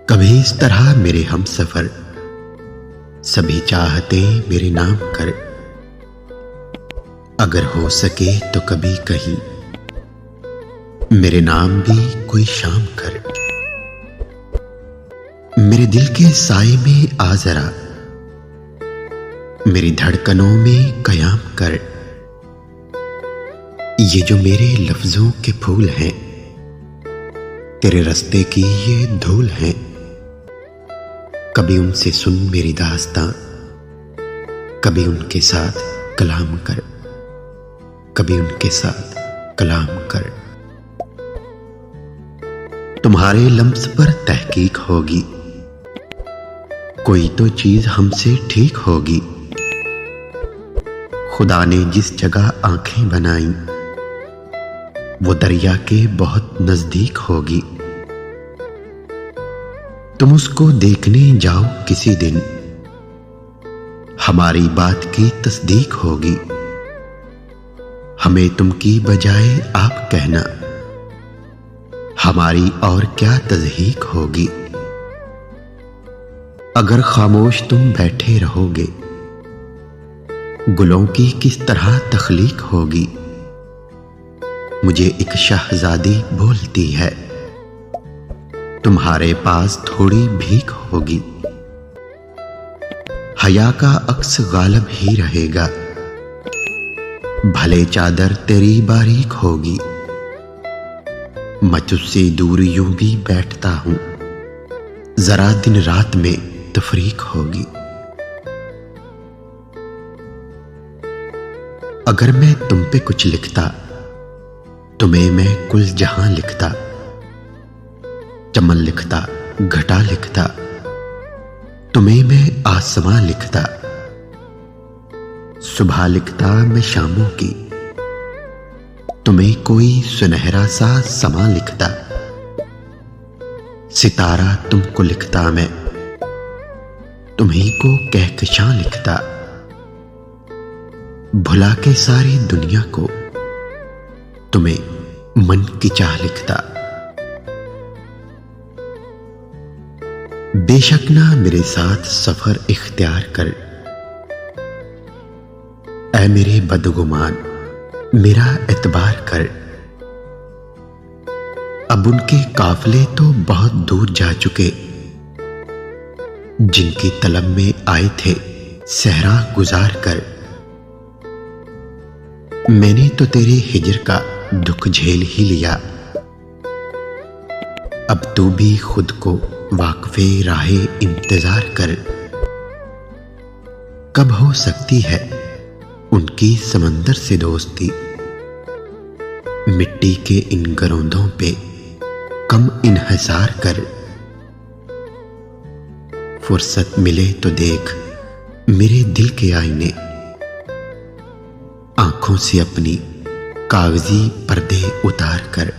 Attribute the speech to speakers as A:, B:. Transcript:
A: कभी इस तरह मेरे हम सफर सभी चाहते मेरे नाम कर। अगर हो सके तो कभी कहीं मेरे नाम भी कोई शाम कर। मेरे दिल के साए में आ जरा, मेरी धड़कनों में कयाम कर। ये जो मेरे लफ्जों के फूल हैं, तेरे रास्ते की ये धूल हैं। कभी उनसे सुन मेरी दास्तां, कभी उनके साथ कलाम कर, कभी उनके साथ कलाम कर। तुम्हारे लम्स पर तहकीक होगी, कोई तो चीज हमसे ठीक होगी। खुदा ने जिस जगह आंखें बनाई, वो दरिया के बहुत नजदीक होगी। तुम उसको देखने जाओ किसी दिन, हमारी बात की तस्दीक होगी। हमें तुम की बजाय आप कहना, हमारी और क्या तज़हीक होगी। अगर खामोश तुम बैठे रहोगे, गुलों की किस तरह तख्लीक होगी। मुझे एक शहजादी बोलती है, तुम्हारे पास थोड़ी भीख होगी। हया का अक्स गालब ही रहेगा, भले चादर तेरी बारीक होगी। मैं तुझसे दूर यूं भी बैठता हूं, जरा दिन रात में तफरीक होगी। अगर मैं तुम पे कुछ लिखता, तुम्हें मैं कुल जहां लिखता। चमन लिखता, घटा लिखता, तुम्हें मैं आसमां लिखता। सुबह लिखता मैं शामों की, तुम्हें कोई सुनहरा सा समा लिखता। सितारा तुमको लिखता मैं, तुम्हीं को कहकशां लिखता। भुला के सारी दुनिया को, तुम्हें मन की चाह लिखता। बेशक ना मेरे साथ सफर इख्तियार कर, ऐ मेरे बदगुमान मेरा एतबार कर। अब उनके काफले तो बहुत दूर जा चुके, जिनकी तलब में आए थे सहरा गुजार कर। मैंने तो तेरे हिजर का दुख झेल ही लिया, अब तू भी खुद को वाकफे राहे इंतजार कर। कब हो सकती है उनकी समंदर से दोस्ती, मिट्टी के इन गरोंदों पे कम इन्हिसार कर। फुर्सत मिले तो देख मेरे दिल के आईने, आंखों से अपनी कागजी पर्दे उतार कर।